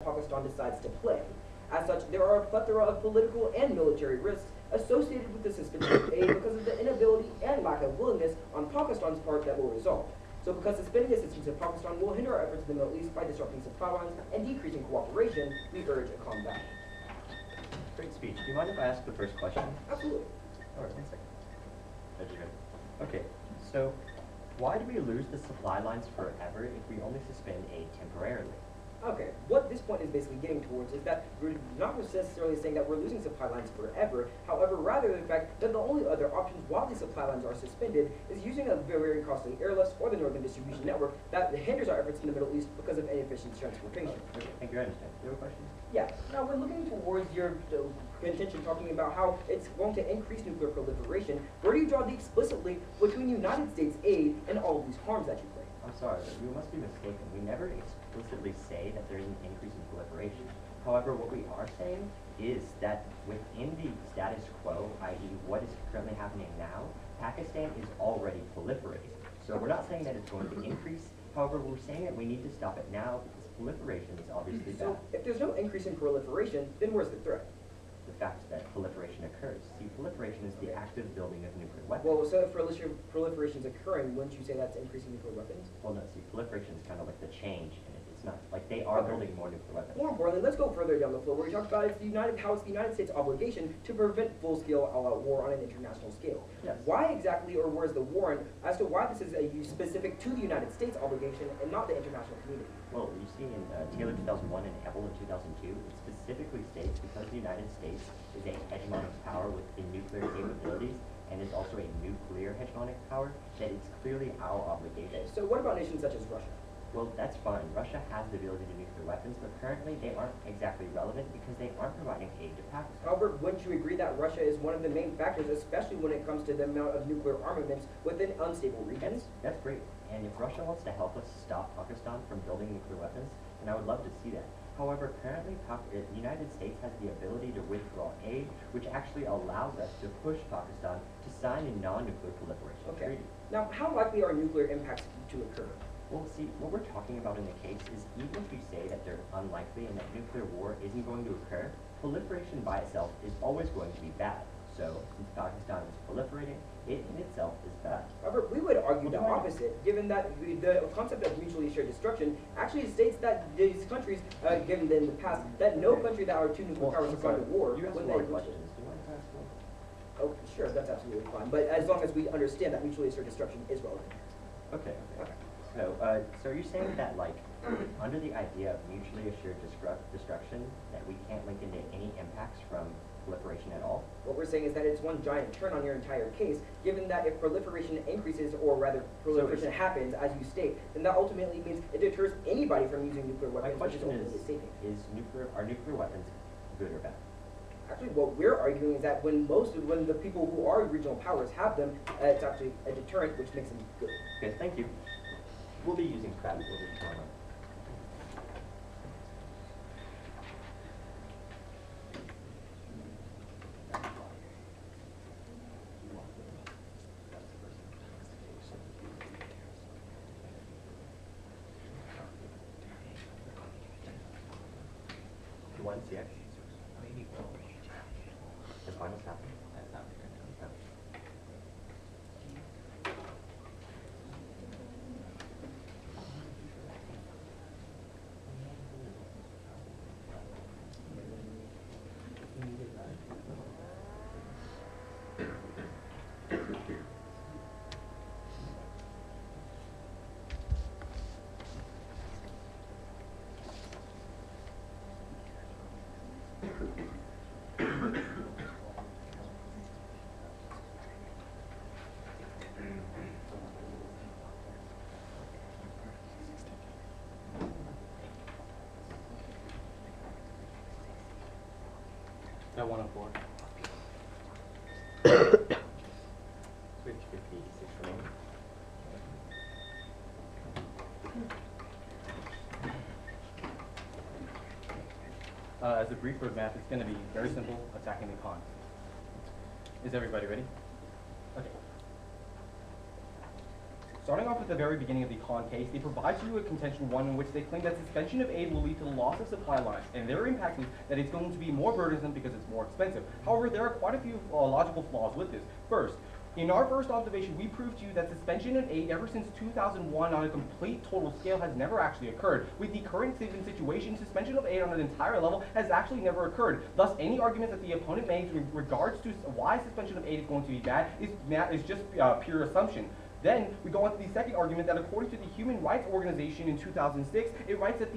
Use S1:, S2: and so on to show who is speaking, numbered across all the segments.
S1: Pakistan decides to play. As such, there are a plethora of political and military risks associated with the suspension of aid because of the inability and lack of willingness on Pakistan's part that will result. So because suspending assistance to Pakistan will hinder our efforts in the Middle East by disrupting supply lines and decreasing cooperation, we urge a calm back.
S2: Great speech. Do you mind if I ask the first question?
S1: Absolutely.
S2: All right, 1 second. There you go. Okay, so why do we lose the supply lines forever if we only suspend aid temporarily?
S1: Okay, what this point is basically getting towards is that we're not necessarily saying that we're losing supply lines forever. However, rather the fact that the only other options while these supply lines are suspended is using a very costly airlift or the Northern Distribution Network that hinders our efforts in the Middle East because of inefficient transportation.
S2: Okay, thank you, I understand. Do you have a question?
S1: Yeah, now we're looking towards your contention talking about how it's going to increase nuclear proliferation. Where do you draw the explicit link between United States aid and all of these harms that you claim?
S2: I'm sorry, but you must be mistaken. We never explicitly say that there's an increase in proliferation. However, what we are saying is that within the status quo, i.e. what is currently happening now, Pakistan is already proliferating. So we're not saying that it's going to increase. However, we're saying that we need to stop it now because proliferation is obviously bad.
S1: So if there's no increase in proliferation, then where's the threat?
S2: The fact that proliferation occurs. See, proliferation is the active building of nuclear weapons.
S1: Well, so if proliferation is occurring, wouldn't you say that's increasing nuclear weapons?
S2: Well, no, see, proliferation is kind of like the change in it. It's not, like, they are building more nuclear weapons.
S1: More importantly, let's go further down the floor where we talked about how it's the United States' obligation to prevent full-scale all-out war on an international scale.
S2: Yes.
S1: Why exactly, or where's the warrant as to why this is specific to the United States obligation and not the international community?
S2: Well, you see in Taylor 2001 and Ebel in 2002, it specifically states because the United States is a hegemonic power with nuclear capabilities and is also a nuclear hegemonic power, that it's clearly our obligation.
S1: So what about nations such as Russia?
S2: Well, that's fine. Russia has the ability to nuclear weapons, but currently they aren't exactly relevant because they aren't providing aid to Pakistan.
S1: However, wouldn't you agree that Russia is one of the main factors, especially when it comes to the amount of nuclear armaments within unstable regions?
S2: That's great. And if Russia wants to help us stop Pakistan from building nuclear weapons, then I would love to see that. However, currently the United States has the ability to withdraw aid, which actually allows us to push Pakistan to sign a non-nuclear proliferation treaty.
S1: Now, how likely are nuclear impacts to occur?
S2: Well, see, what we're talking about in the case is even if you say that they're unlikely and that nuclear war isn't going to occur, proliferation by itself is always going to be bad. So, since Pakistan is proliferating, it in itself is bad.
S1: However, we would argue the opposite, given that the concept of mutually assured destruction actually states that these countries, given in the past, that no country that are two nuclear powers have gone to war.
S2: You asked a lot of questions. Do you want to ask one?
S1: Oh, sure, that's absolutely fine. But as long as we understand that mutually assured destruction is relevant.
S2: Okay. So, so are you saying that, like, under the idea of mutually assured destruction, that we can't link into any impacts from proliferation at all?
S1: What we're saying is that it's one giant turn on your entire case, given that if proliferation increases, or rather proliferation happens, as you state, then that ultimately means it deters anybody from using nuclear weapons.
S2: My question
S1: is
S2: are nuclear weapons good or bad?
S1: Actually, what we're arguing is that when the people who are regional powers have them, it's actually a deterrent, which makes them good.
S2: Okay, thank you. We'll be using crabs over tomorrow. You want CX? The finals happen?
S3: That 104.
S2: Switch 56 remaining.
S3: As a brief roadmap, it's going to be very simple, attacking the con. Is everybody ready? Okay. Starting off at the very beginning of the Khan case, they provide to you a contention one in which they claim that suspension of aid will lead to the loss of supply lines, and their impact is that it's going to be more burdensome because it's more expensive. However, there are quite a few logical flaws with this. First, in our first observation, we proved to you that suspension of aid ever since 2001 on a complete total scale has never actually occurred. With the current situation, suspension of aid on an entire level has actually never occurred. Thus, any argument that the opponent makes in regards to why suspension of aid is going to be bad is just pure assumption. Then we go on to the second argument that according to the Human Rights Organization in 2006, it writes that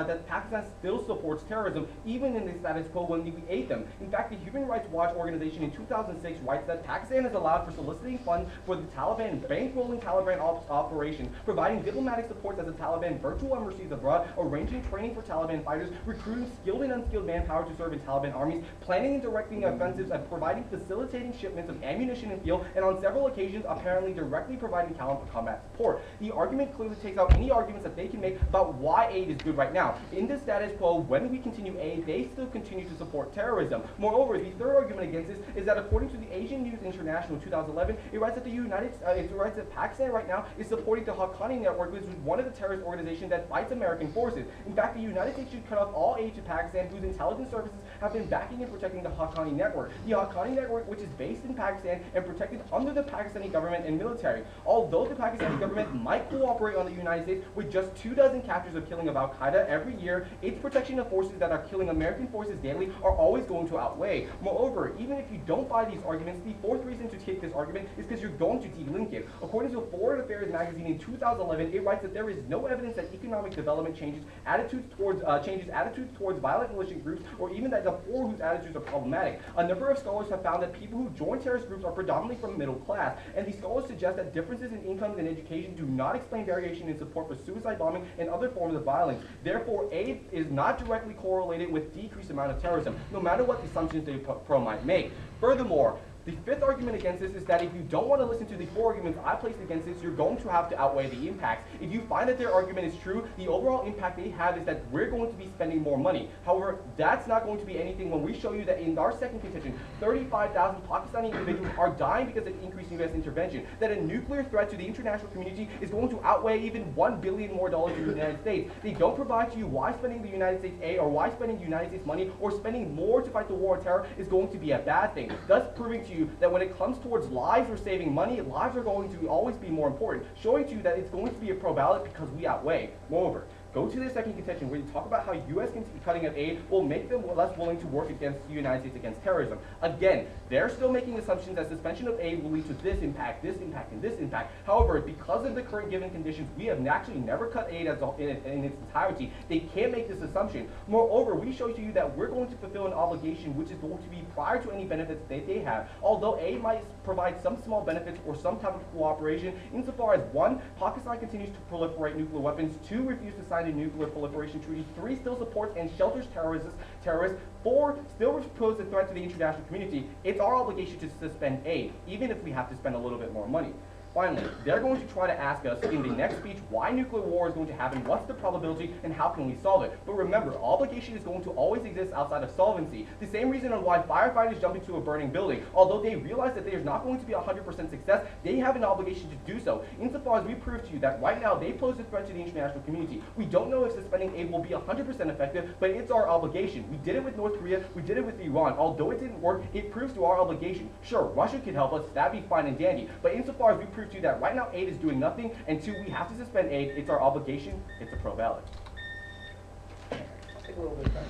S3: that Pakistan still supports terrorism even in the status quo when we aid them. In fact, the Human Rights Watch organization in 2006 writes that Pakistan is allowed for soliciting funds for the Taliban, bankrolling Taliban operations, providing diplomatic support as the Taliban virtual embassies abroad, arranging training for Taliban fighters, recruiting skilled and unskilled manpower to serve in Taliban armies, planning and directing offensives, and facilitating shipments of ammunition and fuel, and on several occasions apparently directly providing combat support. The argument clearly takes out any arguments that they can make about why aid is good right now. In the status quo, when we continue aid, they still continue to support terrorism. Moreover, the third argument against this is that according to the Asian News International 2011, it writes that Pakistan right now is supporting the Haqqani network, which is one of the terrorist organizations that fights American forces. In fact, the United States should cut off all aid to Pakistan, whose intelligence services have been backing and protecting the Haqqani network. The Haqqani network, which is based in Pakistan and protected under the Pakistani government and military. Although the Pakistani government might cooperate on the United States with just 24 captures of killing of Al-Qaeda every year, its protection of forces that are killing American forces daily are always going to outweigh. Moreover, even if you don't buy these arguments, the fourth reason to take this argument is because you're going to de-link it. According to Foreign Affairs magazine in 2011, it writes that there is no evidence that economic development changes attitudes towards violent militant groups, or even that the poor whose attitudes are problematic. A number of scholars have found that people who join terrorist groups are predominantly from middle class, and these scholars suggest that differences in incomes and education do not explain variation in support for suicide bombing and other forms of violence. Therefore, aid is not directly correlated with decreased amount of terrorism, no matter what assumptions the pro might make. Furthermore, the fifth argument against this is that if you don't want to listen to the four arguments I placed against this, you're going to have to outweigh the impacts. If you find that their argument is true, the overall impact they have is that we're going to be spending more money. However, that's not going to be anything when we show you that in our second contention, 35,000 Pakistani individuals are dying because of increased U.S. intervention, that a nuclear threat to the international community is going to outweigh even $1 billion more in the United States. They don't provide to you why spending the United States aid or why spending the United States money or spending more to fight the war on terror is going to be a bad thing, thus proving to you that when it comes towards lives or saving money, lives are going to always be more important, showing to you that it's going to be a pro ballot because we outweigh. Moreover, go to the second contention where you talk about how U.S. cutting of aid will make them less willing to work against the United States against terrorism. Again, they're still making assumptions that suspension of aid will lead to this impact, and this impact. However, because of the current given conditions, we have actually never cut aid in its entirety. They can't make this assumption. Moreover, we show to you that we're going to fulfill an obligation which is going to be prior to any benefits that they have. Although aid might provide some small benefits or some type of cooperation, insofar as 1, Pakistan continues to proliferate nuclear weapons, 2, refuse to sign a nuclear proliferation treaty, 3, still supports and shelters terrorists, 4, still poses a threat to the international community, it's our obligation to suspend aid, even if we have to spend a little bit more money. Finally, they're going to try to ask us in the next speech why nuclear war is going to happen, what's the probability, and how can we solve it. But remember, obligation is going to always exist outside of solvency. The same reason on why firefighters jump into a burning building. Although they realize that there's not going to be 100% success, they have an obligation to do so. Insofar as we prove to you that right now they pose a threat to the international community. We don't know if suspending aid will be 100% effective, but it's our obligation. We did it with North Korea, we did it with Iran. Although it didn't work, it proves to our obligation. Sure, Russia could help us, that'd be fine and dandy. But insofar as we prove to you that right now aid is doing nothing, and 2, we have to suspend aid, it's our obligation, it's a pro ballot.
S1: Take a little bit of time.